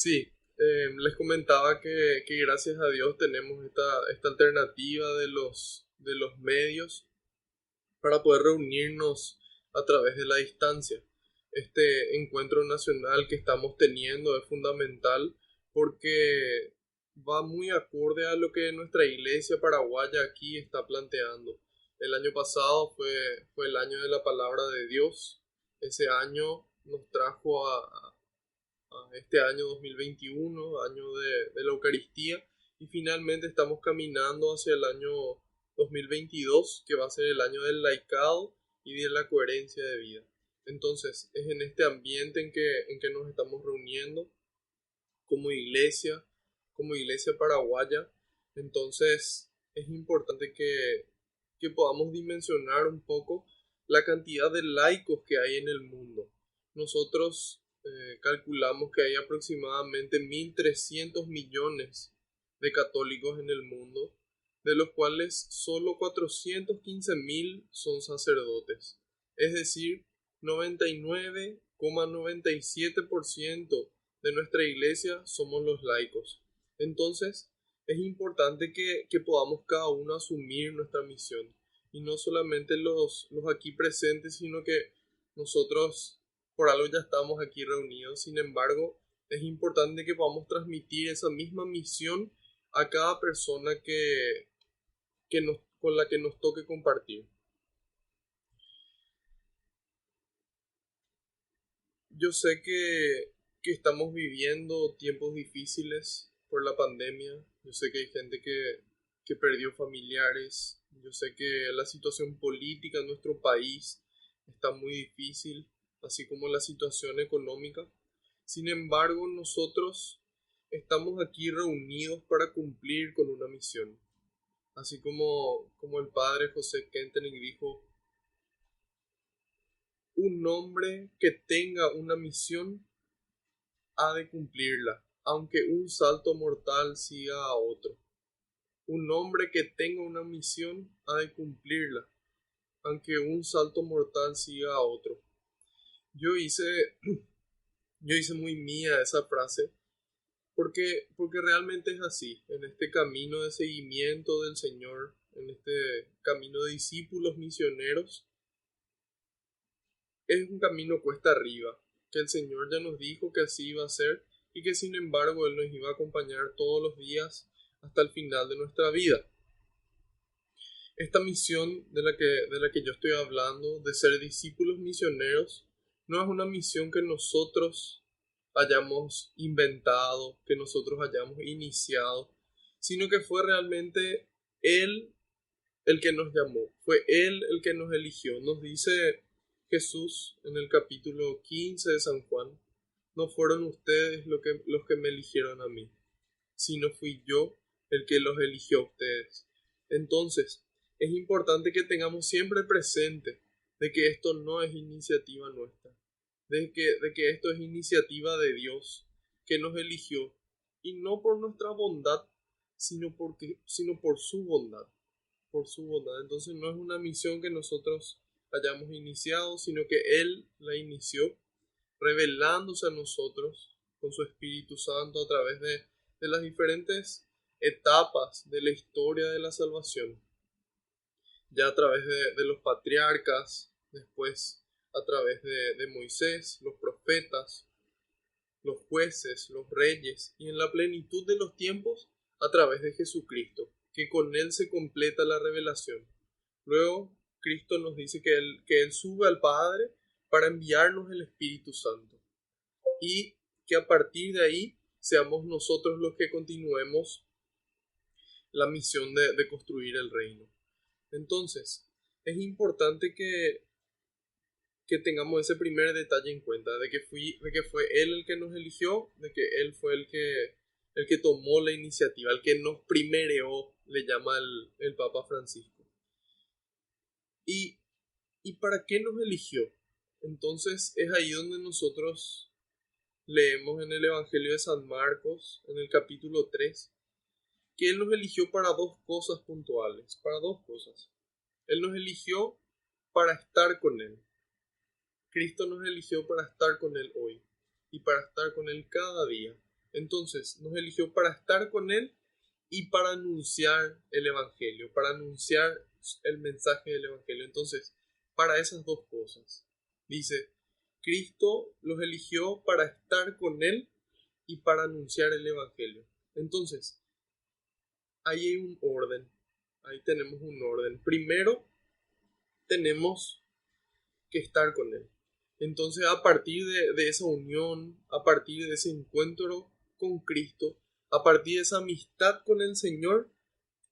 Sí, les comentaba que gracias a Dios tenemos esta alternativa de los medios para poder reunirnos a través de la distancia. Este encuentro nacional que estamos teniendo es fundamental porque va muy acorde a lo que nuestra iglesia paraguaya aquí está planteando. El año pasado fue el año de la palabra de Dios. Ese año nos trajo a este año 2021, año de la Eucaristía, y finalmente estamos caminando hacia el año 2022, que va a ser el año del laicado y de la coherencia de vida. Entonces, es en este ambiente en que nos estamos reuniendo como iglesia, como iglesia paraguaya. Entonces, es importante que podamos dimensionar un poco la cantidad de laicos que hay en el mundo. Nosotros calculamos que hay aproximadamente 1.300 millones de católicos en el mundo, de los cuales solo 415.000 son sacerdotes. Es decir, 99,97% de nuestra iglesia somos los laicos. Entonces, es importante que podamos cada uno asumir nuestra misión. Y no solamente los aquí presentes, sino que nosotros por algo ya estamos aquí reunidos. Sin embargo, es importante que podamos transmitir esa misma misión a cada persona con la que nos toque compartir. Yo sé que estamos viviendo tiempos difíciles por la pandemia. Yo sé que hay gente que perdió familiares. Yo sé que la situación política en nuestro país está muy difícil, así como la situación económica. Sin embargo, nosotros estamos aquí reunidos para cumplir con una misión. Así como el padre José Kentenich dijo, un hombre que tenga una misión ha de cumplirla, aunque un salto mortal siga a otro. Un hombre que tenga una misión ha de cumplirla, aunque un salto mortal siga a otro. Yo hice, yo hice muy mía esa frase porque realmente es así. En este camino de seguimiento del Señor, en este camino de discípulos misioneros, es un camino cuesta arriba, que el Señor ya nos dijo que así iba a ser y que sin embargo Él nos iba a acompañar todos los días hasta el final de nuestra vida. Esta misión de la que yo estoy hablando, de ser discípulos misioneros, no es una misión que nosotros hayamos inventado, que nosotros hayamos iniciado, sino que fue realmente Él el que nos llamó, fue Él el que nos eligió. Nos dice Jesús en el capítulo 15 de San Juan, no fueron ustedes los que me eligieron a mí, sino fui yo el que los eligió a ustedes. Entonces, es importante que tengamos siempre presente de que esto no es iniciativa nuestra, de que esto es iniciativa de Dios, que nos eligió, y no por nuestra bondad, sino por su bondad, por su bondad. Entonces no es una misión que nosotros hayamos iniciado, sino que Él la inició, revelándose a nosotros con su Espíritu Santo a través de las diferentes etapas de la historia de la salvación, ya a través de los patriarcas, después a través de Moisés, los profetas, los jueces, los reyes, y en la plenitud de los tiempos a través de Jesucristo, que con Él se completa la revelación. Luego, Cristo nos dice que él sube al Padre para enviarnos el Espíritu Santo y que a partir de ahí seamos nosotros los que continuemos la misión de construir el reino. Entonces, es importante que tengamos ese primer detalle en cuenta, de que fue Él el que nos eligió, de que Él fue el que tomó la iniciativa, el que nos primereó, le llama el Papa Francisco. ¿Y, ¿Y para qué nos eligió? Entonces es ahí donde nosotros leemos en el Evangelio de San Marcos, en el capítulo 3, que Él nos eligió para dos cosas puntuales, para dos cosas. Él nos eligió para estar con Él. Cristo nos eligió para estar con Él hoy y para estar con Él cada día. Entonces, nos eligió para estar con Él y para anunciar el Evangelio, para anunciar el mensaje del Evangelio. Entonces, para esas dos cosas. Dice, Cristo los eligió para estar con Él y para anunciar el Evangelio. Entonces, ahí hay un orden, ahí tenemos un orden. Primero, tenemos que estar con Él. Entonces, a partir de esa unión, a partir de ese encuentro con Cristo, a partir de esa amistad con el Señor,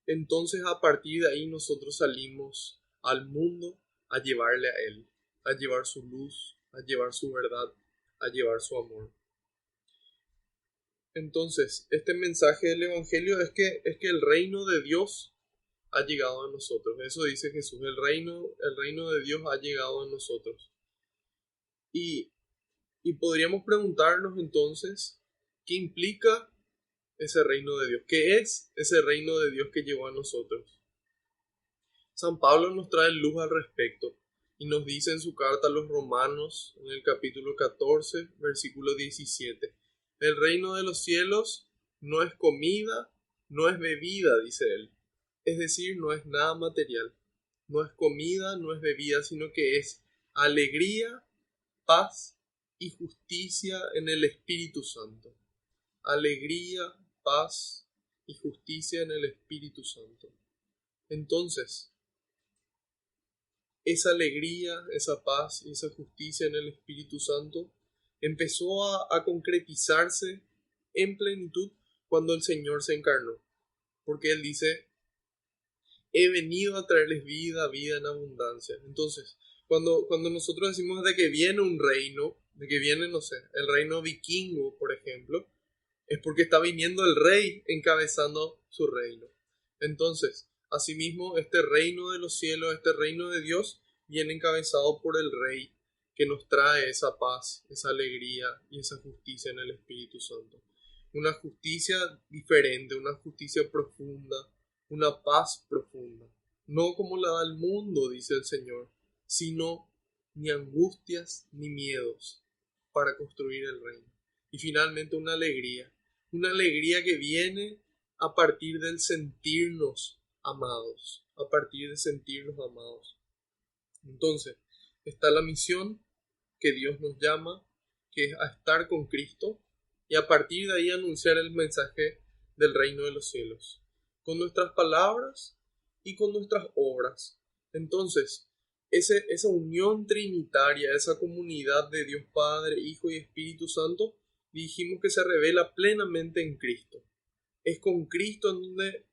entonces a partir de ahí nosotros salimos al mundo a llevarle a Él, a llevar su luz, a llevar su verdad, a llevar su amor. Entonces, este mensaje del Evangelio es que el reino de Dios ha llegado a nosotros. Eso dice Jesús, el reino de Dios ha llegado a nosotros. Y, y podríamos preguntarnos entonces, ¿qué implica ese reino de Dios? ¿Qué es ese reino de Dios que llegó a nosotros? San Pablo nos trae luz al respecto y nos dice en su carta a los Romanos, en el capítulo 14, versículo 17, el reino de los cielos no es comida, no es bebida, dice él. Es decir, no es nada material. No es comida, no es bebida, sino que es alegría, paz y justicia en el Espíritu Santo. Alegría, paz y justicia en el Espíritu Santo. Entonces, esa alegría, esa paz y esa justicia en el Espíritu Santo empezó a concretizarse en plenitud cuando el Señor se encarnó. Porque Él dice, he venido a traerles vida, vida en abundancia. Entonces, cuando nosotros decimos de que viene un reino, de que viene, no sé, el reino vikingo, por ejemplo, es porque está viniendo el rey encabezando su reino. Entonces, asimismo, este reino de los cielos, este reino de Dios, viene encabezado por el rey que nos trae esa paz, esa alegría y esa justicia en el Espíritu Santo. Una justicia diferente, una justicia profunda, una paz profunda. No como la da el mundo, dice el Señor, sino ni angustias ni miedos para construir el reino. Y finalmente una alegría que viene a partir del sentirnos amados, a partir de sentirnos amados. Entonces, está la misión que Dios nos llama, que es a estar con Cristo, y a partir de ahí anunciar el mensaje del reino de los cielos, con nuestras palabras y con nuestras obras. Entonces, esa unión trinitaria, esa comunidad de Dios Padre, Hijo y Espíritu Santo, dijimos que se revela plenamente en Cristo. Es con Cristo en donde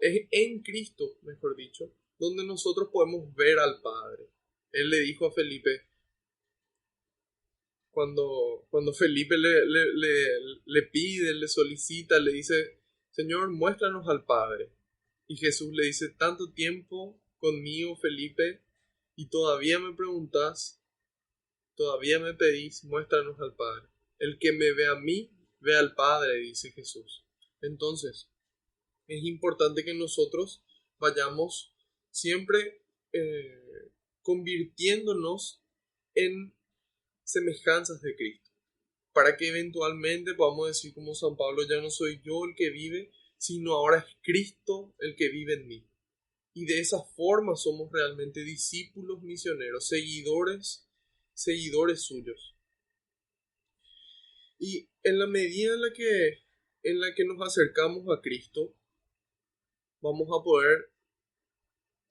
es en Cristo, mejor dicho, donde nosotros podemos ver al Padre. Él le dijo a Felipe, cuando Felipe le pide, le solicita, le dice, Señor, muéstranos al Padre. Y Jesús le dice, tanto tiempo conmigo, Felipe, y todavía me preguntás, todavía me pedís, muéstranos al Padre. El que me ve a mí, ve al Padre, dice Jesús. Entonces, es importante que nosotros vayamos siempre convirtiéndonos en semejanzas de Cristo, para que eventualmente podamos decir como San Pablo, ya no soy yo el que vive, sino ahora es Cristo el que vive en mí. Y de esa forma somos realmente discípulos misioneros, seguidores suyos. Y en la medida en la que nos acercamos a Cristo, vamos a poder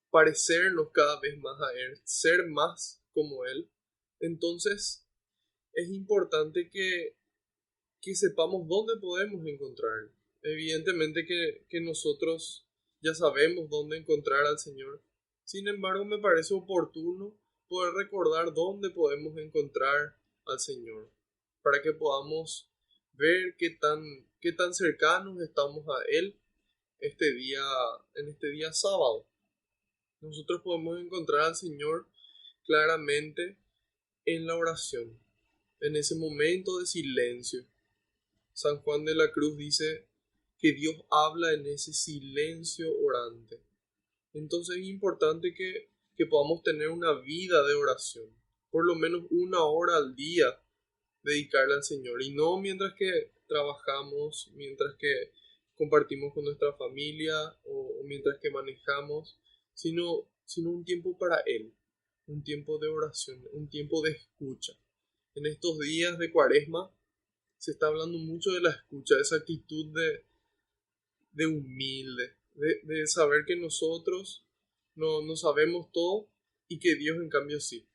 parecernos cada vez más a Él, ser más como Él. Entonces, es importante que sepamos dónde podemos encontrarlo. Evidentemente que nosotros ya sabemos dónde encontrar al Señor. Sin embargo, me parece oportuno poder recordar dónde podemos encontrar al Señor, para que podamos ver qué tan cercanos estamos a Él en este día sábado. Nosotros podemos encontrar al Señor claramente en la oración, en ese momento de silencio. San Juan de la Cruz dice que Dios habla en ese silencio orante. Entonces es importante que podamos tener una vida de oración, por lo menos 1 hora al día dedicarle al Señor. Y no mientras que trabajamos, mientras que compartimos con nuestra familia o mientras que manejamos, sino un tiempo para Él, un tiempo de oración, un tiempo de escucha. En estos días de Cuaresma se está hablando mucho de la escucha, de esa actitud de humilde, de saber que nosotros no sabemos todo y que Dios en cambio sí.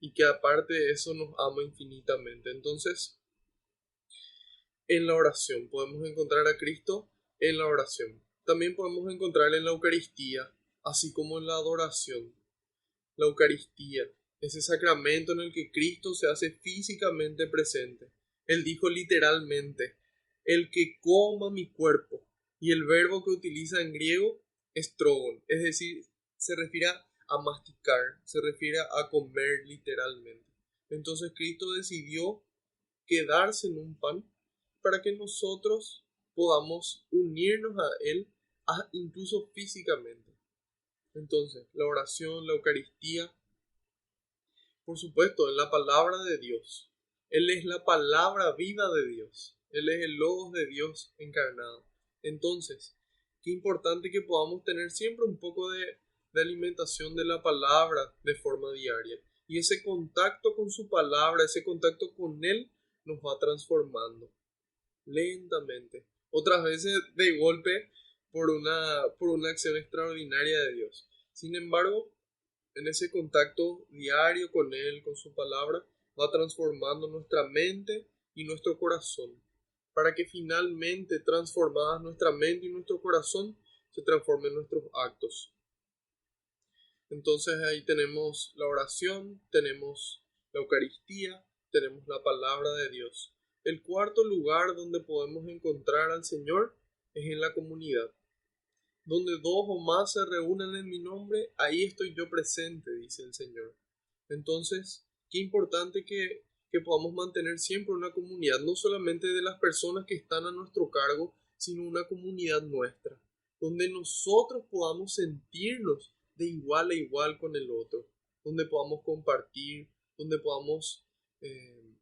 Y que aparte de eso nos ama infinitamente. Entonces, en la oración podemos encontrar a Cristo en la oración. También podemos encontrarle en la Eucaristía, así como en la adoración. La Eucaristía, ese sacramento en el que Cristo se hace físicamente presente. Él dijo literalmente, el que coma mi cuerpo. Y el verbo que utiliza en griego es trogon, es decir, se refiere a masticar, se refiere a comer literalmente. Entonces Cristo decidió quedarse en un pan para que nosotros podamos unirnos a Él, incluso físicamente. Entonces, la oración, la Eucaristía, por supuesto, en la palabra de Dios. Él es la palabra viva de Dios. Él es el Logos de Dios encarnado. Entonces, qué importante que podamos tener siempre un poco de alimentación de la palabra de forma diaria. Y ese contacto con su palabra, ese contacto con Él, nos va transformando lentamente. Otras veces de golpe por una acción extraordinaria de Dios. Sin embargo, en ese contacto diario con Él, con su palabra, va transformando nuestra mente y nuestro corazón, para que finalmente, transformadas nuestra mente y nuestro corazón, se transformen nuestros actos. Entonces ahí tenemos la oración, tenemos la Eucaristía, tenemos la palabra de Dios. El cuarto lugar donde podemos encontrar al Señor es en la comunidad. Donde dos o más se reúnen en mi nombre, ahí estoy yo presente, dice el Señor. Entonces, qué importante que podamos mantener siempre una comunidad, no solamente de las personas que están a nuestro cargo, sino una comunidad nuestra, donde nosotros podamos sentirnos de igual a igual con el otro, donde podamos compartir, donde podamos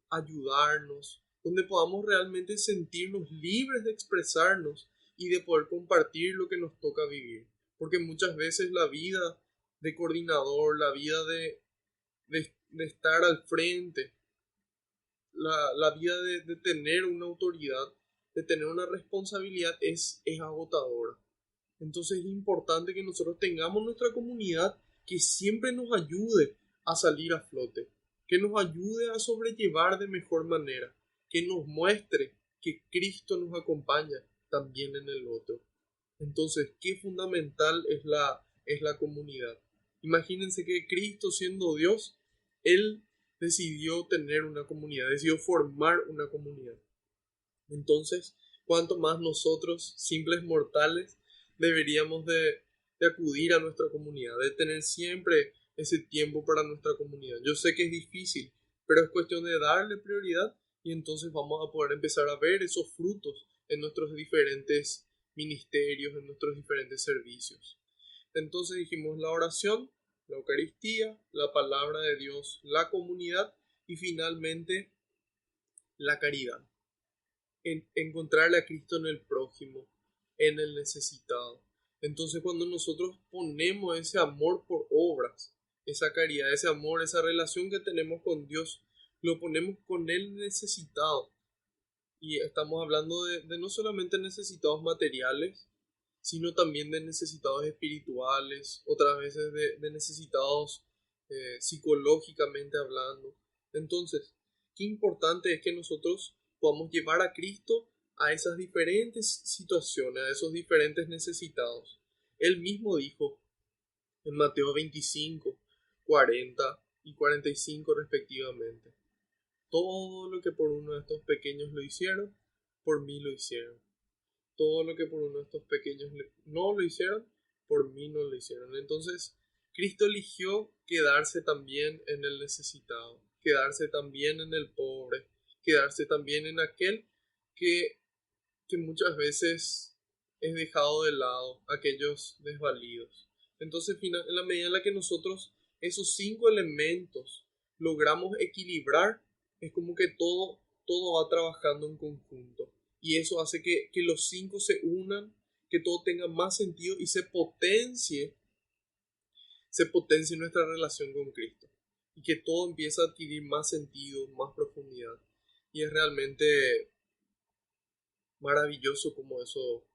ayudarnos, donde podamos realmente sentirnos libres de expresarnos y de poder compartir lo que nos toca vivir. Porque muchas veces la vida de coordinador, la vida de estar al frente, la vida de tener una autoridad, de tener una responsabilidad es agotadora. Entonces es importante que nosotros tengamos nuestra comunidad que siempre nos ayude a salir a flote, que nos ayude a sobrellevar de mejor manera, que nos muestre que Cristo nos acompaña también en el otro. Entonces, qué fundamental es la comunidad. Imagínense que Cristo, siendo Dios, Él decidió tener una comunidad, decidió formar una comunidad. Entonces, cuanto más nosotros, simples mortales, deberíamos de acudir a nuestra comunidad, de tener siempre ese tiempo para nuestra comunidad. Yo sé que es difícil, pero es cuestión de darle prioridad y entonces vamos a poder empezar a ver esos frutos en nuestros diferentes ministerios, en nuestros diferentes servicios. Entonces dijimos la oración, la Eucaristía, la palabra de Dios, la comunidad y finalmente la caridad. En encontrarle a Cristo en el prójimo, en el necesitado. Entonces cuando nosotros ponemos ese amor por obras, esa caridad, ese amor, esa relación que tenemos con Dios, lo ponemos con el necesitado. Y estamos hablando de no solamente necesitados materiales, sino también de necesitados espirituales, otras veces de necesitados psicológicamente hablando. Entonces, qué importante es que nosotros podamos llevar a Cristo a esas diferentes situaciones, a esos diferentes necesitados. Él mismo dijo en Mateo 25, 40 y 45 respectivamente, todo lo que por uno de estos pequeños lo hicieron, por mí lo hicieron. Todo lo que por uno de estos pequeños no lo hicieron, por mí no lo hicieron. Entonces, Cristo eligió quedarse también en el necesitado, quedarse también en el pobre, quedarse también en aquel que, que muchas veces es dejado de lado, aquellos desvalidos. Entonces, en la medida en la que nosotros esos 5 elementos logramos equilibrar, es como que todo todo va trabajando en conjunto. Y eso hace que los cinco se unan, que todo tenga más sentido y se potencie nuestra relación con Cristo. Y que todo empiece a adquirir más sentido, más profundidad. Y es realmente maravilloso como eso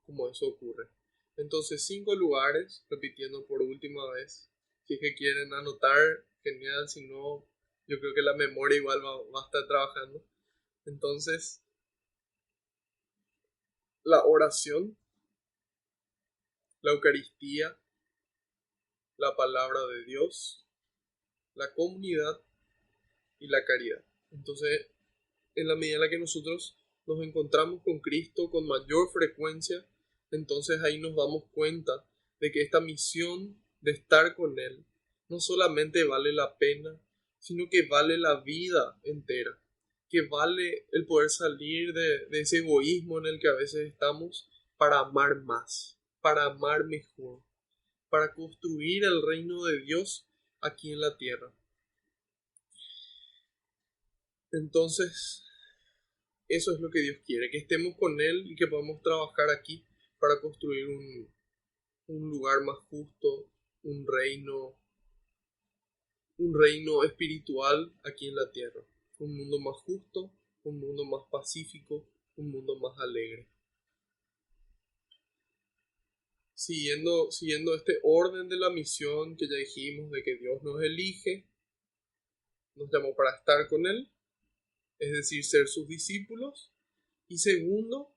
ocurre. Entonces, 5 lugares, repitiendo por última vez. Si es que quieren anotar, genial. Si no, yo creo que la memoria igual va a estar trabajando. Entonces, la oración, la Eucaristía, la palabra de Dios, la comunidad y la caridad. Entonces, en la medida en la que nosotros nos encontramos con Cristo con mayor frecuencia, entonces ahí nos damos cuenta de que esta misión de estar con Él no solamente vale la pena, sino que vale la vida entera, que vale el poder salir de ese egoísmo en el que a veces estamos para amar más, para amar mejor, para construir el reino de Dios aquí en la tierra. Entonces, eso es lo que Dios quiere, que estemos con Él y que podamos trabajar aquí para construir un lugar más justo, un reino espiritual aquí en la tierra. Un mundo más justo, un mundo más pacífico, un mundo más alegre. Siguiendo este orden de la misión que ya dijimos, de que Dios nos elige, nos llamó para estar con Él, es decir, ser sus discípulos. Y segundo,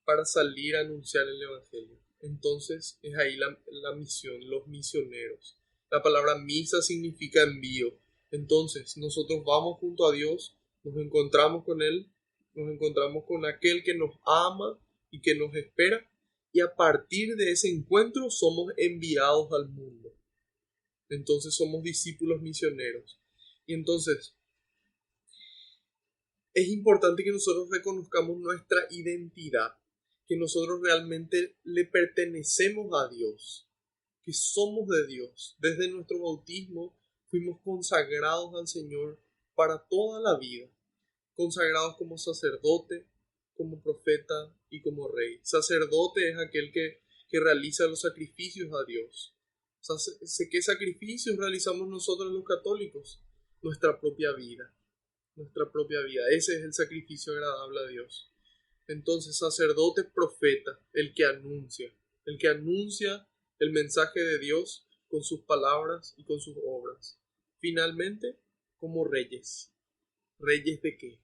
para salir a anunciar el Evangelio. Entonces es ahí la misión, los misioneros. La palabra misa significa envío. Entonces nosotros vamos junto a Dios, nos encontramos con Él, nos encontramos con aquel que nos ama y que nos espera, y a partir de ese encuentro somos enviados al mundo. Entonces somos discípulos misioneros. Y entonces es importante que nosotros reconozcamos nuestra identidad, que nosotros realmente le pertenecemos a Dios, que somos de Dios. Desde nuestro bautismo fuimos consagrados al Señor para toda la vida, consagrados como sacerdote, como profeta y como rey. Sacerdote es aquel que realiza los sacrificios a Dios. ¿Qué sacrificios realizamos nosotros los católicos? Nuestra propia vida. Nuestra propia vida. Ese es el sacrificio agradable a Dios. Entonces, sacerdote, profeta, el que anuncia el mensaje de Dios con sus palabras y con sus obras. Finalmente, como reyes. ¿Reyes de qué?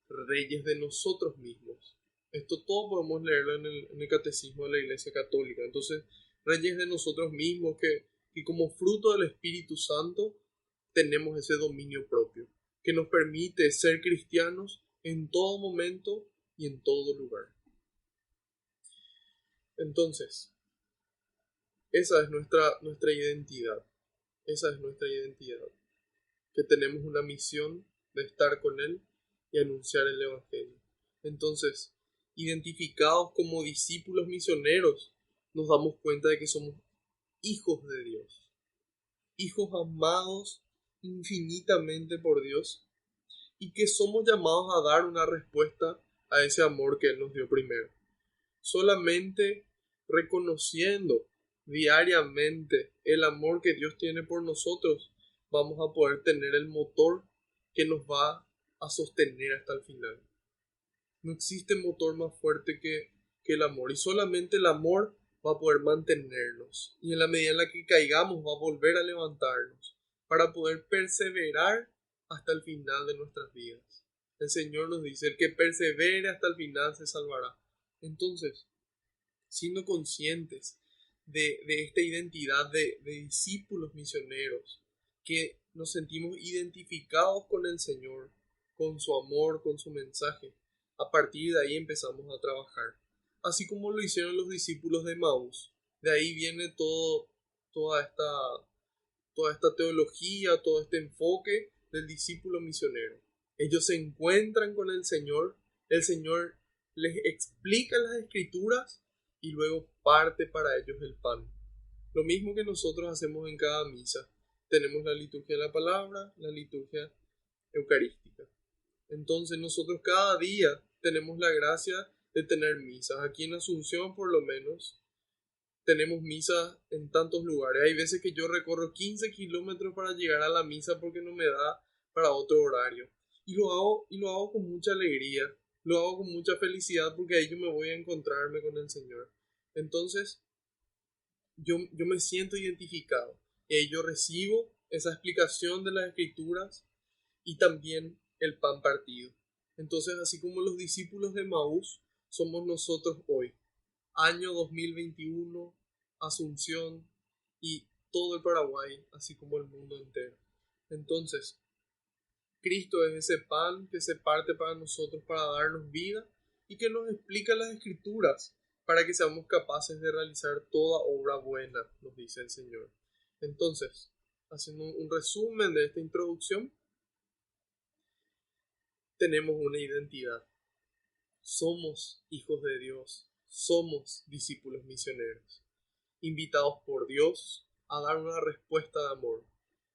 Reyes de nosotros mismos. Esto todo podemos leerlo en el catecismo de la Iglesia Católica. Entonces, reyes de nosotros mismos que como fruto del Espíritu Santo tenemos ese dominio propio, que nos permite ser cristianos en todo momento y en todo lugar. Entonces, esa es nuestra identidad. Esa es nuestra identidad. Que tenemos una misión de estar con Él y anunciar el Evangelio. Entonces, identificados como discípulos misioneros, nos damos cuenta de que somos hijos de Dios. Hijos amados infinitamente por Dios y que somos llamados a dar una respuesta a ese amor que Él nos dio primero. Solamente reconociendo diariamente el amor que Dios tiene por nosotros, vamos a poder tener el motor que nos va a sostener hasta el final. No existe motor más fuerte que el amor, y solamente el amor va a poder mantenernos, y en la medida en la que caigamos va a volver a levantarnos para poder perseverar hasta el final de nuestras vidas. El Señor nos dice, el que persevere hasta el final se salvará. Entonces, siendo conscientes de esta identidad de discípulos misioneros, que nos sentimos identificados con el Señor, con su amor, con su mensaje, a partir de ahí empezamos a trabajar. Así como lo hicieron los discípulos de Maús. De ahí viene toda esta teología, todo este enfoque del discípulo misionero. Ellos se encuentran con el Señor les explica las escrituras y luego parte para ellos el pan. Lo mismo que nosotros hacemos en cada misa. Tenemos la liturgia de la palabra, la liturgia eucarística. Entonces nosotros cada día tenemos la gracia de tener misas. Aquí en Asunción por lo menos tenemos misas en tantos lugares. Hay veces que yo recorro 15 kilómetros para llegar a la misa porque no me da para otro horario. Y lo hago con mucha alegría, lo hago con mucha felicidad porque ahí yo me voy a encontrarme con el Señor. Entonces, yo me siento identificado. Y ahí yo recibo esa explicación de las Escrituras y también el pan partido. Entonces, así como los discípulos de Maús, somos nosotros hoy. Año 2021, Asunción y todo el Paraguay, así como el mundo entero. Entonces, Cristo es ese pan que se parte para nosotros para darnos vida y que nos explica las Escrituras para que seamos capaces de realizar toda obra buena, nos dice el Señor. Entonces, haciendo un resumen de esta introducción, tenemos una identidad. Somos hijos de Dios, somos discípulos misioneros, invitados por Dios a dar una respuesta de amor,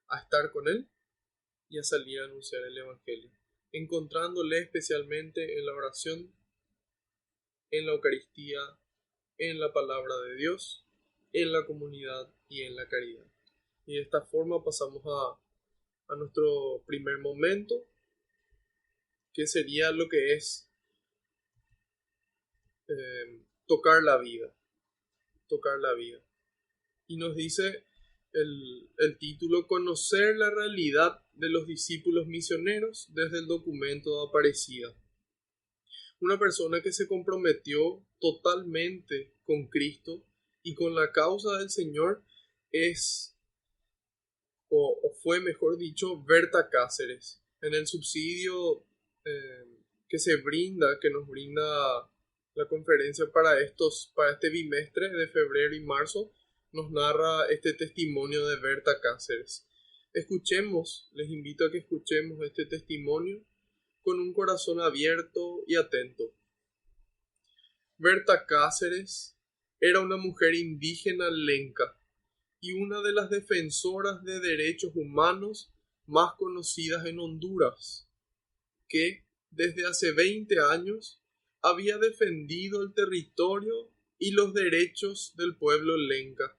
a estar con Él y a salir a anunciar el Evangelio, encontrándole especialmente en la oración, en la Eucaristía, en la palabra de Dios, en la comunidad y en la caridad. Y de esta forma pasamos a nuestro primer momento, que sería lo que es tocar la vida, tocar la vida. Y nos dice el título, conocer la realidad de los discípulos misioneros desde el documento de Aparecida. Una persona que se comprometió totalmente con Cristo y con la causa del Señor es, o fue mejor dicho, Berta Cáceres. En el subsidio que se brinda, que nos brinda la conferencia para este bimestre de febrero y marzo, nos narra este testimonio de Berta Cáceres. Escuchemos, les invito a que escuchemos este testimonio con un corazón abierto y atento. Berta Cáceres era una mujer indígena lenca y una de las defensoras de derechos humanos más conocidas en Honduras, que desde hace 20 años había defendido el territorio y los derechos del pueblo lenca.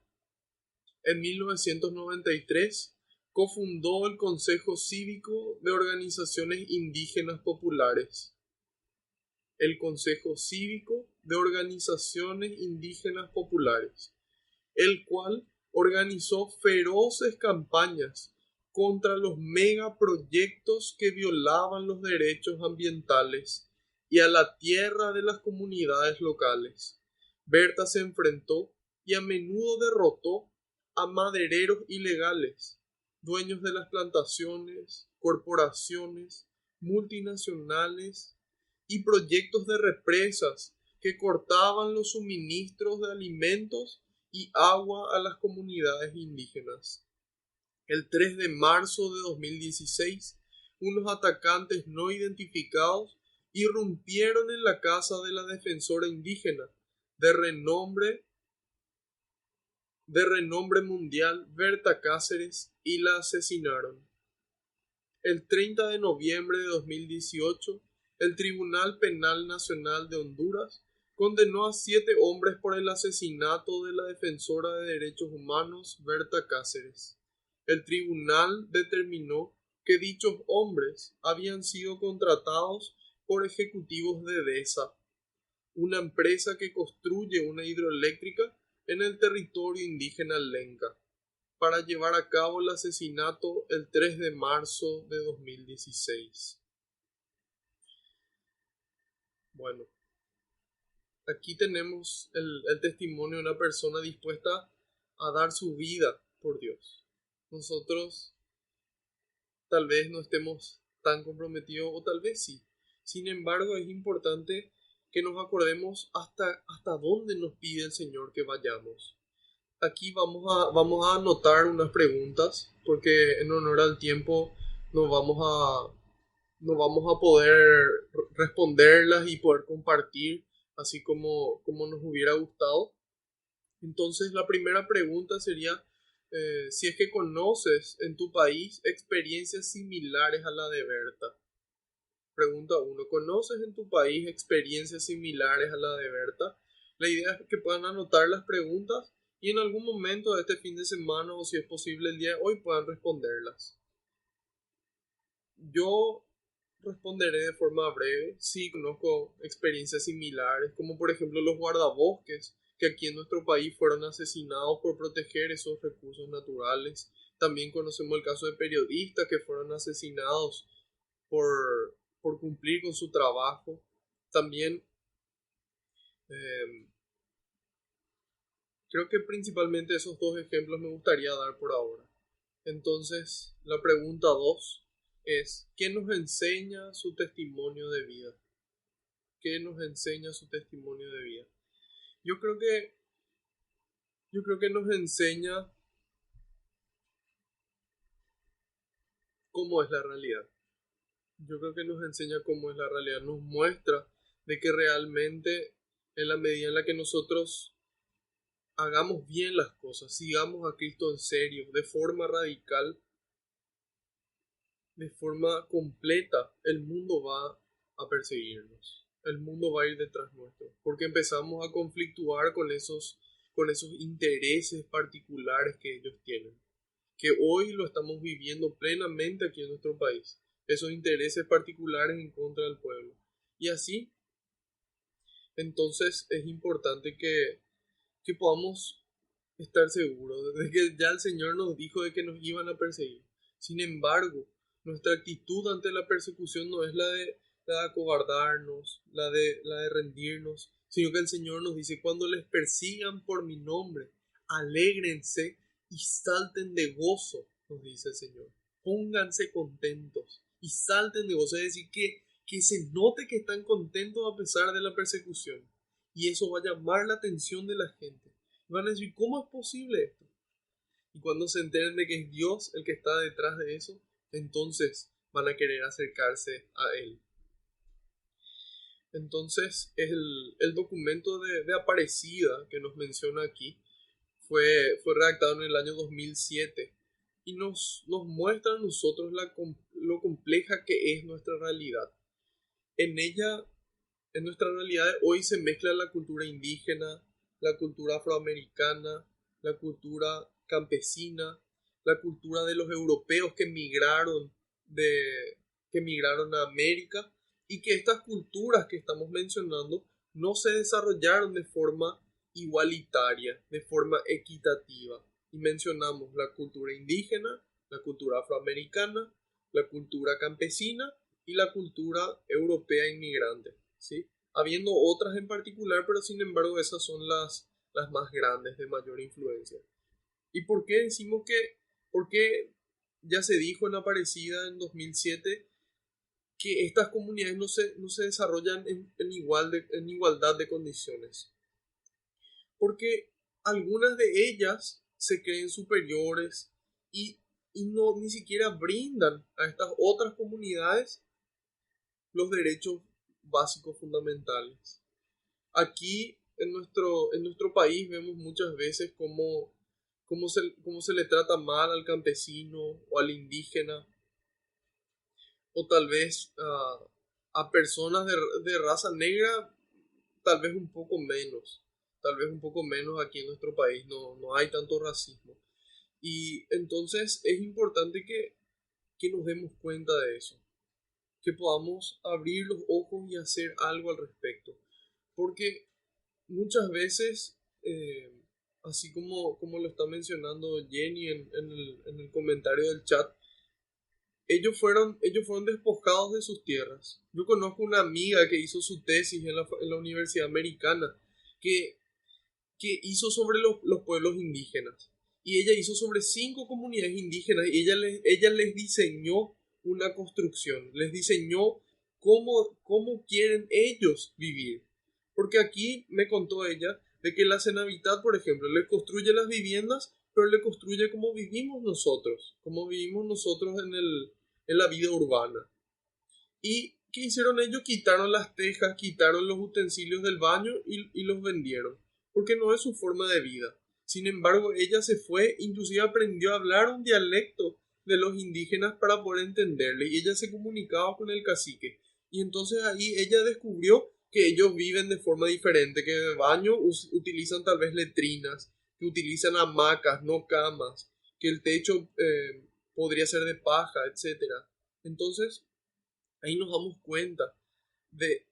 En 1993 cofundó el Consejo Cívico de Organizaciones Indígenas Populares. El Consejo Cívico de Organizaciones Indígenas Populares, el cual organizó feroces campañas contra los megaproyectos que violaban los derechos ambientales y a la tierra de las comunidades locales. Berta se enfrentó y a menudo derrotó a madereros ilegales, dueños de las plantaciones, corporaciones, multinacionales y proyectos de represas que cortaban los suministros de alimentos y agua a las comunidades indígenas. El 3 de marzo de 2016, unos atacantes no identificados irrumpieron en la casa de la defensora indígena de renombre mundial Berta Cáceres y la asesinaron. El 30 de noviembre de 2018, el Tribunal Penal Nacional de Honduras condenó a 7 hombres por el asesinato de la defensora de derechos humanos Berta Cáceres. El tribunal determinó que dichos hombres habían sido contratados por ejecutivos de DESA, una empresa que construye una hidroeléctrica en el territorio indígena lenca, para llevar a cabo el asesinato el 3 de marzo de 2016. Bueno, aquí tenemos el testimonio de una persona dispuesta a dar su vida por Dios. Nosotros tal vez no estemos tan comprometidos o tal vez sí. Sin embargo, es importante que nos acordemos hasta dónde nos pide el Señor que vayamos. Aquí vamos a anotar unas preguntas porque en honor al tiempo no vamos a poder responderlas y poder compartir así como nos hubiera gustado. Entonces la primera pregunta sería si es que conoces en tu país experiencias similares a la de Berta. Pregunta uno. ¿Conoces en tu país experiencias similares a la de Berta? La idea es que puedan anotar las preguntas y en algún momento de este fin de semana o si es posible el día de hoy puedan responderlas. Yo responderé de forma breve. Sí, conozco experiencias similares, como por ejemplo los guardabosques, que aquí en nuestro país fueron asesinados por proteger esos recursos naturales. También conocemos el caso de periodistas que fueron asesinados por cumplir con su trabajo. También eh, creo que principalmente esos dos ejemplos me gustaría dar por ahora. Entonces, la pregunta 2 es, ¿qué nos enseña su testimonio de vida? ¿Qué nos enseña su testimonio de vida? Yo creo que, yo creo que nos enseña cómo es la realidad. Yo creo que nos enseña cómo es la realidad. Nos muestra de que realmente en la medida en la que nosotros hagamos bien las cosas, sigamos a Cristo en serio, de forma radical, de forma completa, el mundo va a perseguirnos. El mundo va a ir detrás nuestro, porque empezamos a conflictuar con esos intereses particulares que ellos tienen, que hoy lo estamos viviendo plenamente aquí en nuestro país, esos intereses particulares en contra del pueblo. Y así, entonces es importante que podamos estar seguros de que ya el Señor nos dijo de que nos iban a perseguir. Sin embargo, nuestra actitud ante la persecución no es la de acobardarnos, la de rendirnos, sino que el Señor nos dice, cuando les persigan por mi nombre, alégrense y salten de gozo, nos dice el Señor. Pónganse contentos y salten de gozo, es decir, que se note que están contentos a pesar de la persecución. Y eso va a llamar la atención de la gente. Van a decir, ¿cómo es posible esto? Y cuando se enteren de que es Dios el que está detrás de eso, entonces van a querer acercarse a Él. Entonces, el documento de Aparecida que nos menciona aquí fue redactado en el año 2007 y nos muestra a nosotros lo compleja que es nuestra realidad. En ella, en nuestra realidad de hoy se mezcla la cultura indígena, la cultura afroamericana, la cultura campesina, la cultura de los europeos que migraron a América y que estas culturas que estamos mencionando no se desarrollaron de forma igualitaria, de forma equitativa. Y mencionamos la cultura indígena, la cultura afroamericana, la cultura campesina y la cultura europea inmigrante, ¿sí? Habiendo otras en particular, pero sin embargo esas son las más grandes, de mayor influencia. ¿Y por qué decimos por qué ya se dijo en Aparecida en 2007 que estas comunidades no se desarrollan en igualdad de condiciones? Porque algunas de ellas se creen superiores y, y no ni siquiera brindan a estas otras comunidades los derechos básicos fundamentales. Aquí en nuestro país vemos muchas veces cómo se le trata mal al campesino o al indígena, o tal vez a personas de raza negra, tal vez un poco menos. Tal vez un poco menos aquí en nuestro país, no hay tanto racismo. Y entonces es importante que nos demos cuenta de eso, que podamos abrir los ojos y hacer algo al respecto. Porque muchas veces, así como lo está mencionando Jenny en el comentario del chat, ellos fueron despojados de sus tierras. Yo conozco una amiga que hizo su tesis en la Universidad Americana, que, que hizo sobre los pueblos indígenas. Y ella hizo sobre 5 comunidades indígenas y ella les diseñó una construcción, les diseñó cómo quieren ellos vivir. Porque aquí me contó ella de que la Cenavitad, por ejemplo, le construye las viviendas, pero le construye como vivimos nosotros en la vida urbana. ¿Y qué hicieron ellos? Quitaron las tejas, quitaron los utensilios del baño y los vendieron, porque no es su forma de vida. Sin embargo, ella se fue, inclusive aprendió a hablar un dialecto de los indígenas para poder entenderle, y ella se comunicaba con el cacique. Y entonces ahí ella descubrió que ellos viven de forma diferente, que de baño utilizan tal vez letrinas, que utilizan hamacas, no camas, que el techo podría ser de paja, etcétera. Entonces ahí nos damos cuenta de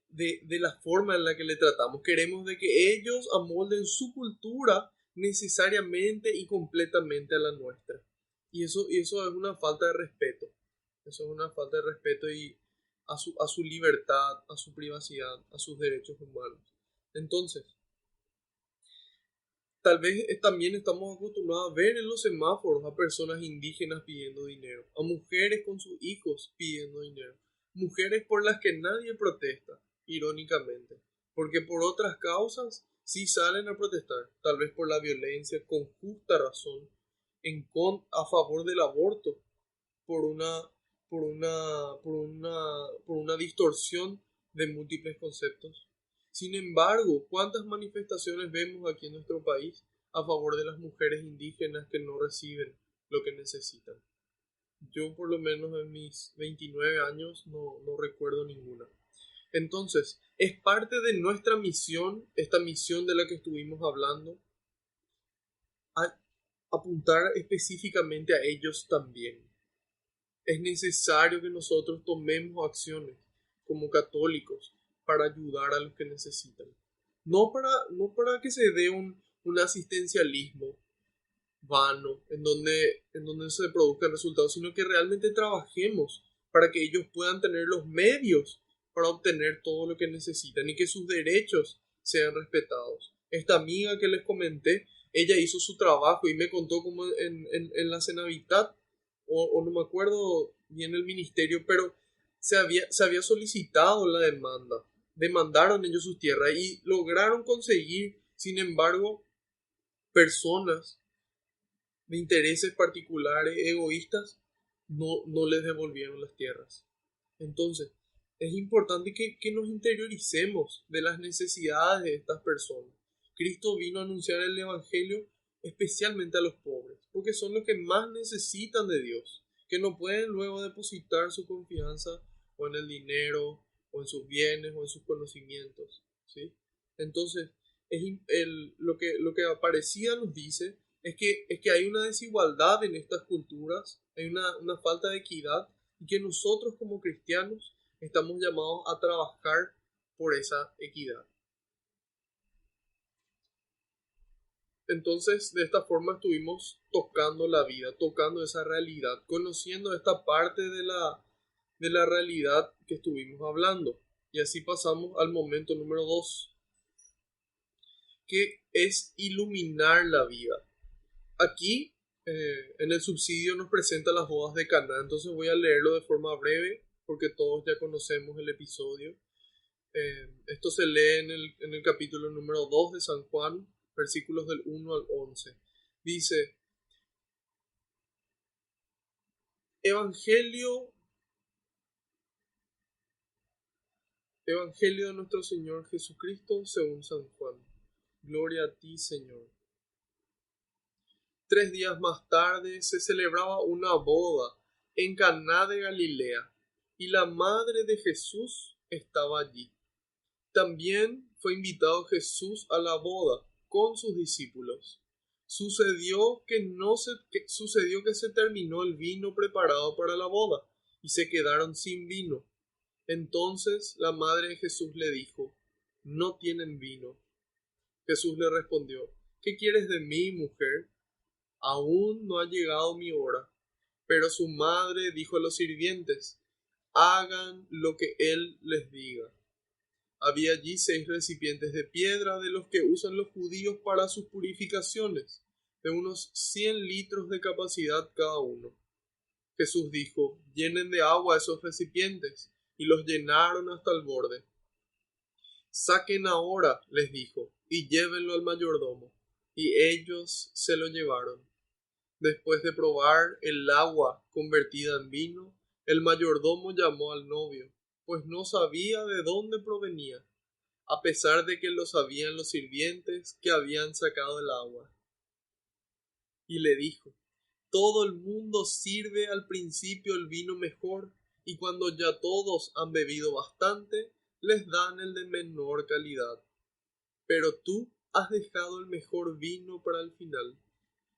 la forma en la que le tratamos. Queremos de que ellos amolden su cultura necesariamente y completamente a la nuestra. Y eso es una falta de respeto. Eso es una falta de respeto y a su libertad, a su privacidad, a sus derechos humanos. Entonces, tal vez también estamos acostumbrados a ver en los semáforos a personas indígenas pidiendo dinero, a mujeres con sus hijos pidiendo dinero, mujeres por las que nadie protesta, irónicamente, porque por otras causas sí salen a protestar, tal vez por la violencia, con justa razón, a favor del aborto, por una, por una distorsión de múltiples conceptos. Sin embargo, ¿cuántas manifestaciones vemos aquí en nuestro país a favor de las mujeres indígenas que no reciben lo que necesitan? Yo por lo menos en mis 29 años no recuerdo ninguna. Entonces, es parte de nuestra misión, esta misión de la que estuvimos hablando, a apuntar específicamente a ellos también. Es necesario que nosotros tomemos acciones como católicos para ayudar a los que necesitan. No para que se dé un asistencialismo vano en donde se produzcan resultados, sino que realmente trabajemos para que ellos puedan tener los medios para obtener todo lo que necesitan y que sus derechos sean respetados. Esta amiga que les comenté, ella hizo su trabajo y me contó cómo en la Cenavitat, o no me acuerdo bien el ministerio, pero se había solicitado la demanda. Demandaron ellos sus tierras y lograron conseguir, sin embargo, personas de intereses particulares, egoístas, no les devolvieron las tierras. Entonces, es importante que nos interioricemos de las necesidades de estas personas. Cristo vino a anunciar el Evangelio especialmente a los pobres, porque son los que más necesitan de Dios, que no pueden luego depositar su confianza o en el dinero, o en sus bienes, o en sus conocimientos, ¿sí? Entonces, lo que aparecía nos dice es que hay una desigualdad en estas culturas, hay una falta de equidad y que nosotros como cristianos estamos llamados a trabajar por esa equidad. Entonces, de esta forma estuvimos tocando la vida, tocando esa realidad, conociendo esta parte de la realidad que estuvimos hablando. Y así pasamos al momento número 2, que es iluminar la vida. Aquí en el subsidio nos presenta las bodas de Caná, entonces voy a leerlo de forma breve porque todos ya conocemos el episodio. Esto se lee en el capítulo número 2 de San Juan, versículos del 1 al 11. Dice, Evangelio, Evangelio de nuestro Señor Jesucristo según San Juan. Gloria a ti, Señor. 3 días más tarde se celebraba una boda en Caná de Galilea, y la madre de Jesús estaba allí. También fue invitado Jesús a la boda con sus discípulos. Sucedió que se terminó el vino preparado para la boda, y se quedaron sin vino. Entonces la madre de Jesús le dijo, no tienen vino. Jesús le respondió, ¿qué quieres de mí, mujer? Aún no ha llegado mi hora. Pero su madre dijo a los sirvientes, hagan lo que él les diga. Había allí 6 recipientes de piedra de los que usan los judíos para sus purificaciones, de unos 100 litros de capacidad cada uno. Jesús dijo, llenen de agua esos recipientes, y los llenaron hasta el borde. Saquen ahora, les dijo, y llévenlo al mayordomo. Y ellos se lo llevaron. Después de probar el agua convertida en vino, el mayordomo llamó al novio, pues no sabía de dónde provenía, a pesar de que lo sabían los sirvientes que habían sacado el agua. Y le dijo, todo el mundo sirve al principio el vino mejor, Y cuando ya todos han bebido bastante, les dan el de menor calidad. Pero tú has dejado el mejor vino para el final.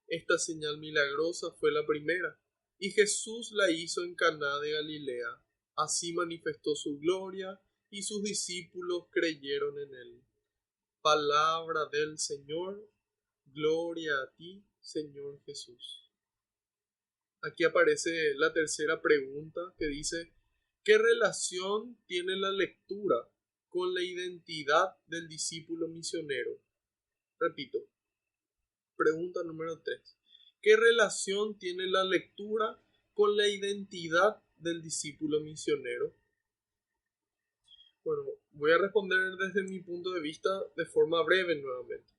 Esta señal milagrosa fue la primera, y Jesús la hizo en Caná de Galilea. Así manifestó su gloria, y sus discípulos creyeron en él. Palabra del Señor, gloria a ti, Señor Jesús. Aquí aparece la tercera pregunta que dice, ¿qué relación tiene la lectura con la identidad del discípulo misionero? Repito, pregunta número 3. ¿Qué relación tiene la lectura con la identidad del discípulo misionero? Bueno, voy a responder desde mi punto de vista de forma breve nuevamente.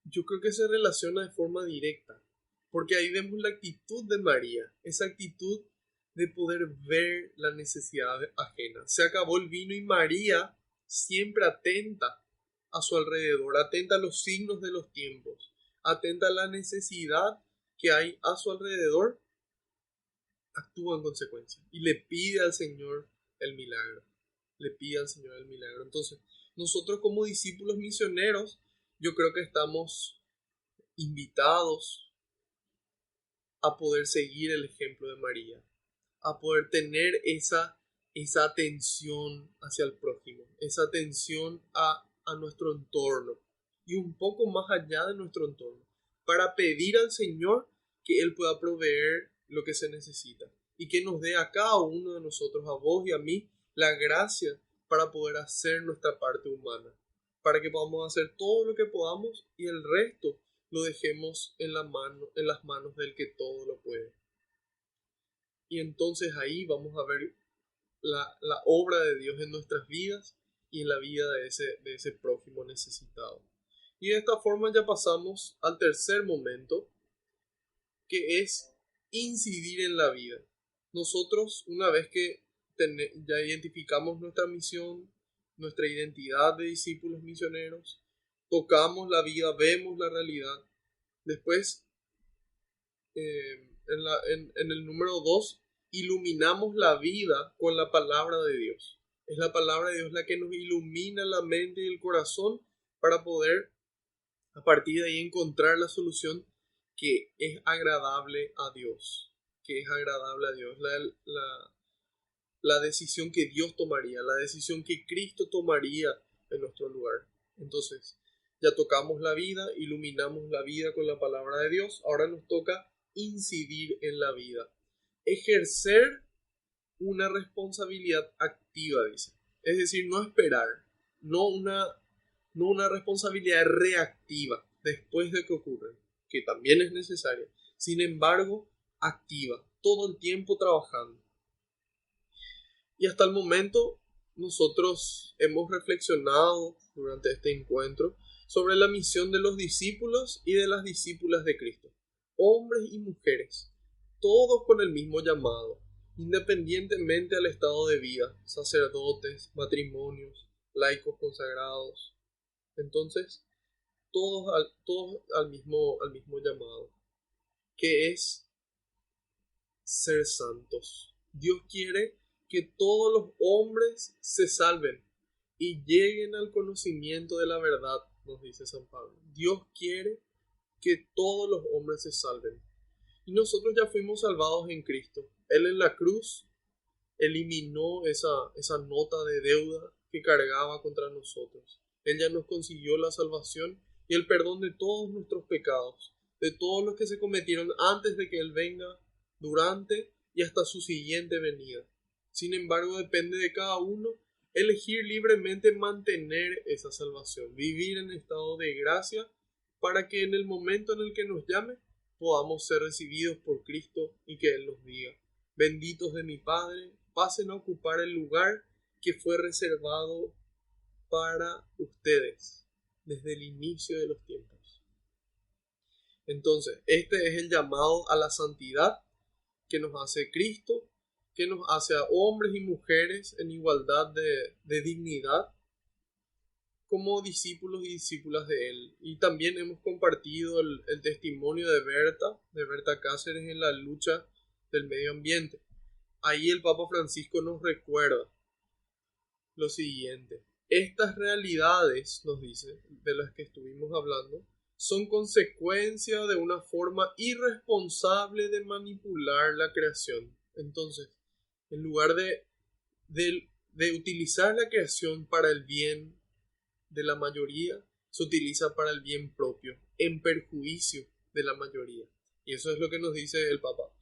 Yo creo que se relaciona de forma directa, porque ahí vemos la actitud de María, esa actitud de poder ver la necesidad ajena. Se acabó el vino y María, siempre atenta a su alrededor, atenta a los signos de los tiempos, atenta a la necesidad que hay a su alrededor, actúa en consecuencia y le pide al Señor el milagro. Le pide al Señor el milagro. Entonces, nosotros como discípulos misioneros, yo creo que estamos invitados a poder seguir el ejemplo de María, a poder tener esa atención hacia el prójimo, esa atención a nuestro entorno y un poco más allá de nuestro entorno, para pedir al Señor que Él pueda proveer lo que se necesita y que nos dé a cada uno de nosotros, a vos y a mí, la gracia para poder hacer nuestra parte humana, para que podamos hacer todo lo que podamos y el resto lo dejemos en las manos del que todo lo puede. Y entonces ahí vamos a ver la obra de Dios en nuestras vidas y en la vida de ese prójimo necesitado. Y de esta forma ya pasamos al tercer momento, que es incidir en la vida. Nosotros, una vez que ya identificamos nuestra misión, nuestra identidad de discípulos misioneros, tocamos la vida, vemos la realidad. Después, en el número 2, iluminamos la vida con la palabra de Dios. Es la palabra de Dios la que nos ilumina la mente y el corazón para poder a partir de ahí encontrar la solución que es agradable a Dios. Que es agradable a Dios. La decisión que Dios tomaría, la decisión que Cristo tomaría en nuestro lugar. Entonces, ya tocamos la vida, iluminamos la vida con la palabra de Dios. Ahora nos toca incidir en la vida. Ejercer una responsabilidad activa, dice. Es decir, no esperar, no una responsabilidad reactiva después de que ocurre, que también es necesaria. Sin embargo, activa, todo el tiempo trabajando. Y hasta el momento nosotros hemos reflexionado durante este encuentro sobre la misión de los discípulos y de las discípulas de Cristo, hombres y mujeres, todos con el mismo llamado, independientemente al estado de vida, sacerdotes, matrimonios, laicos consagrados. Entonces, todos al mismo llamado, que es ser santos. Dios quiere que todos los hombres se salven y lleguen al conocimiento de la verdad, nos dice San Pablo. Dios quiere que todos los hombres se salven. Y nosotros ya fuimos salvados en Cristo. Él en la cruz eliminó esa nota de deuda que cargaba contra nosotros. Él ya nos consiguió la salvación y el perdón de todos nuestros pecados, de todos los que se cometieron antes de que Él venga, durante y hasta su siguiente venida. Sin embargo, depende de cada uno elegir libremente mantener esa salvación, vivir en estado de gracia para que en el momento en el que nos llame podamos ser recibidos por Cristo y que Él nos diga: benditos de mi Padre, pasen a ocupar el lugar que fue reservado para ustedes desde el inicio de los tiempos. Entonces, este es el llamado a la santidad que nos hace Cristo, que nos hace a hombres y mujeres en igualdad de dignidad como discípulos y discípulas de Él. Y también hemos compartido el testimonio de Berta Cáceres en la lucha del medio ambiente. Ahí el Papa Francisco nos recuerda lo siguiente. Estas realidades, nos dice, de las que estuvimos hablando, son consecuencia de una forma irresponsable de manipular la creación. Entonces, en lugar de utilizar la creación para el bien de la mayoría, se utiliza para el bien propio, en perjuicio de la mayoría. Y eso es lo que nos dice el Papa,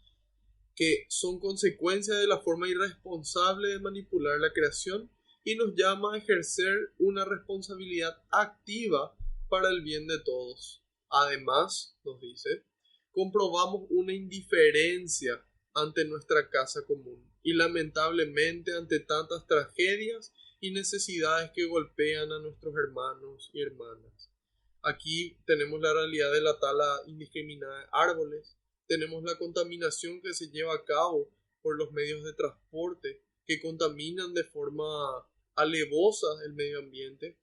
que son consecuencia de la forma irresponsable de manipular la creación y nos llama a ejercer una responsabilidad activa para el bien de todos. Además, nos dice, comprobamos una indiferencia ante nuestra casa común y lamentablemente ante tantas tragedias y necesidades que golpean a nuestros hermanos y hermanas. Aquí tenemos la realidad de la tala indiscriminada de árboles, tenemos la contaminación que se lleva a cabo por los medios de transporte que contaminan de forma alevosa el medio ambiente.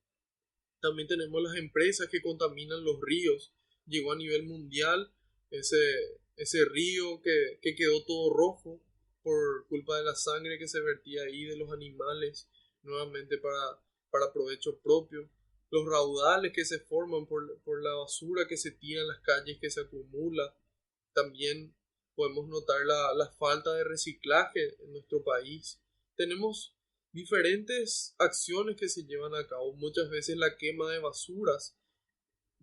También tenemos las empresas que contaminan los ríos. Llegó a nivel mundial ese río que quedó todo rojo por culpa de la sangre que se vertía ahí de los animales, nuevamente para provecho propio. Los raudales que se forman por la basura que se tira en las calles, que se acumula. También podemos notar la falta de reciclaje en nuestro país. Tenemos diferentes acciones que se llevan a cabo, muchas veces la quema de basuras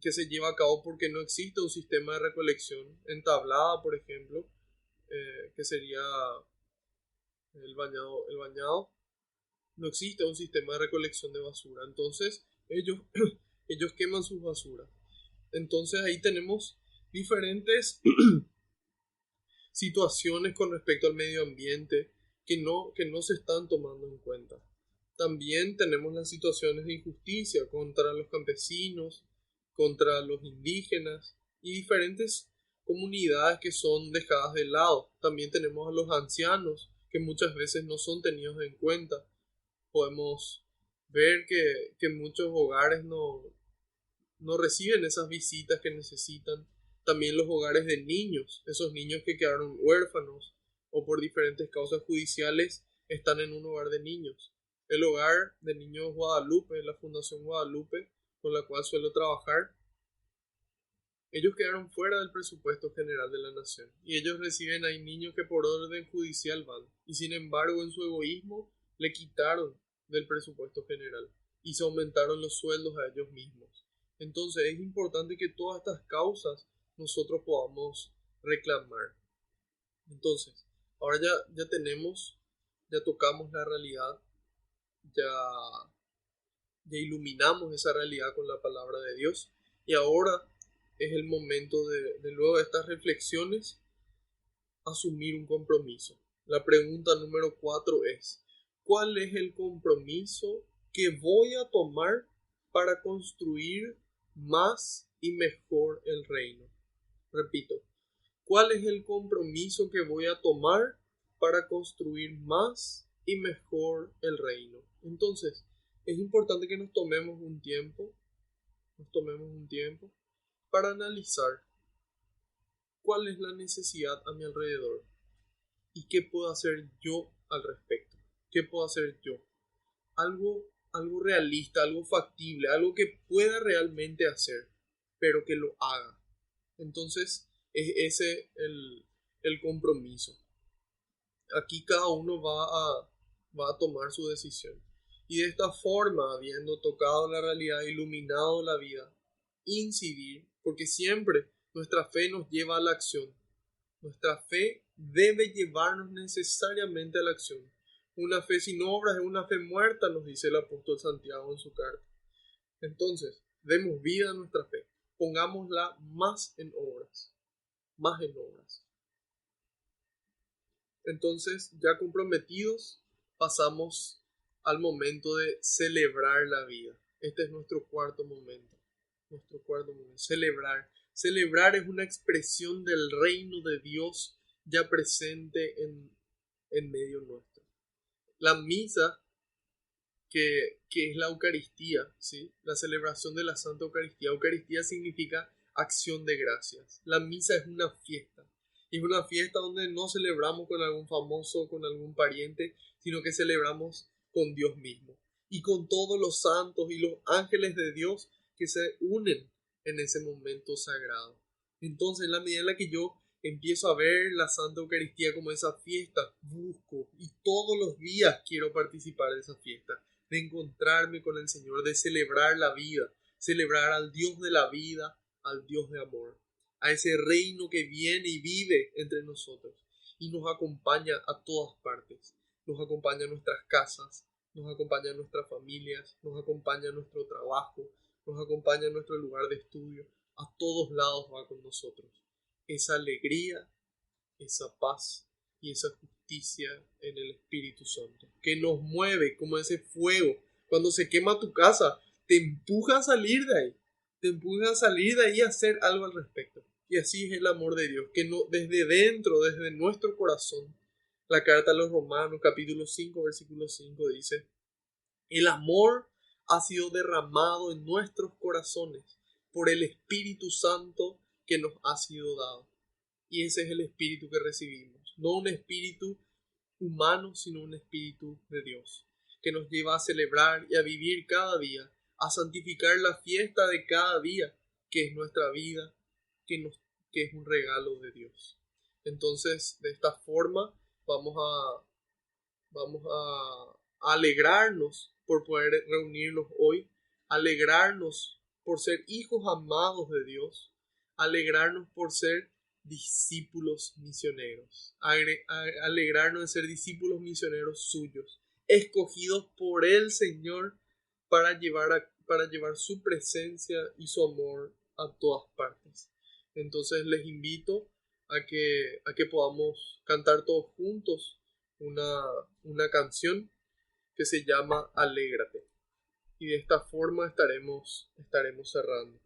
que se lleva a cabo porque no existe un sistema de recolección entablada, por ejemplo, que sería el bañado, no existe un sistema de recolección de basura, entonces ellos queman sus basuras. Entonces ahí tenemos diferentes situaciones con respecto al medio ambiente que no se están tomando en cuenta. También tenemos las situaciones de injusticia contra los campesinos, contra los indígenas y diferentes comunidades que son dejadas de lado. También tenemos a los ancianos que muchas veces no son tenidos en cuenta. Podemos ver que muchos hogares no reciben esas visitas que necesitan. También los hogares de niños, esos niños que quedaron huérfanos o por diferentes causas judiciales están en un hogar de niños. El hogar de niños Guadalupe, la Fundación Guadalupe, con la cual suelo trabajar, ellos quedaron fuera del presupuesto general de la nación y ellos reciben ahí niños que por orden judicial van y sin embargo en su egoísmo le quitaron del presupuesto general y se aumentaron los sueldos a ellos mismos. Entonces es importante que todas estas causas nosotros podamos reclamar. Entonces, ahora ya tocamos la realidad, ya, ya iluminamos esa realidad con la palabra de Dios y ahora es el momento de luego de estas reflexiones asumir un compromiso. La pregunta número 4 es, ¿cuál es el compromiso que voy a tomar para construir más y mejor el reino? Repito, ¿cuál es el compromiso que voy a tomar para construir más y mejor el reino? Entonces, es importante que nos tomemos un tiempo para analizar cuál es la necesidad a mi alrededor y qué puedo hacer yo al respecto. ¿Qué puedo hacer yo? Algo realista, algo factible, algo que pueda realmente hacer, pero que lo haga. Entonces, es ese el compromiso. Aquí cada uno va a tomar su decisión. Y de esta forma, habiendo tocado la realidad, iluminado la vida, incidir, porque siempre nuestra fe nos lleva a la acción. Nuestra fe debe llevarnos necesariamente a la acción. Una fe sin obras es una fe muerta, nos dice el apóstol Santiago en su carta. Entonces, demos vida a nuestra fe. Pongámosla más en obras. Más en obras. Entonces, ya comprometidos, pasamos al momento de celebrar la vida. Este es nuestro cuarto momento. Nuestro cuarto momento. Celebrar. Celebrar es una expresión del reino de Dios ya presente en medio nuestro. La misa, que es la Eucaristía, ¿sí? La celebración de la Santa Eucaristía. Eucaristía significa acción de gracias. La misa es una fiesta. Y es una fiesta donde no celebramos con algún famoso, con algún pariente, sino que celebramos con Dios mismo y con todos los santos y los ángeles de Dios que se unen en ese momento sagrado. Entonces, en la medida en la que yo empiezo a ver la Santa Eucaristía como esa fiesta, busco y todos los días quiero participar de esa fiesta, de encontrarme con el Señor, de celebrar la vida, celebrar al Dios de la vida, al Dios de amor, a ese reino que viene y vive entre nosotros y nos acompaña a todas partes. Nos acompaña en nuestras casas, nos acompaña en nuestras familias, nos acompaña en nuestro trabajo, nos acompaña en nuestro lugar de estudio. A todos lados va con nosotros. Esa alegría, esa paz y esa justicia en el Espíritu Santo, que nos mueve como ese fuego. Cuando se quema tu casa, te empuja a salir de ahí, te empuja a salir de ahí a hacer algo al respecto. Y así es el amor de Dios, que no, desde dentro, desde nuestro corazón, la carta a los Romanos, capítulo 5, versículo 5 dice, el amor ha sido derramado en nuestros corazones por el Espíritu Santo que nos ha sido dado. Y ese es el espíritu que recibimos. No un espíritu humano, sino un espíritu de Dios, que nos lleva a celebrar y a vivir cada día, a santificar la fiesta de cada día, que es nuestra vida, que es un regalo de Dios. Entonces, de esta forma, vamos a alegrarnos por poder reunirnos hoy, alegrarnos por ser hijos amados de Dios, alegrarnos por ser discípulos misioneros, alegrarnos de ser discípulos misioneros suyos, escogidos por el Señor para llevar su presencia y su amor a todas partes. Entonces les invito a que podamos cantar todos juntos una, una canción que se llama Alégrate. Y de esta forma estaremos cerrando.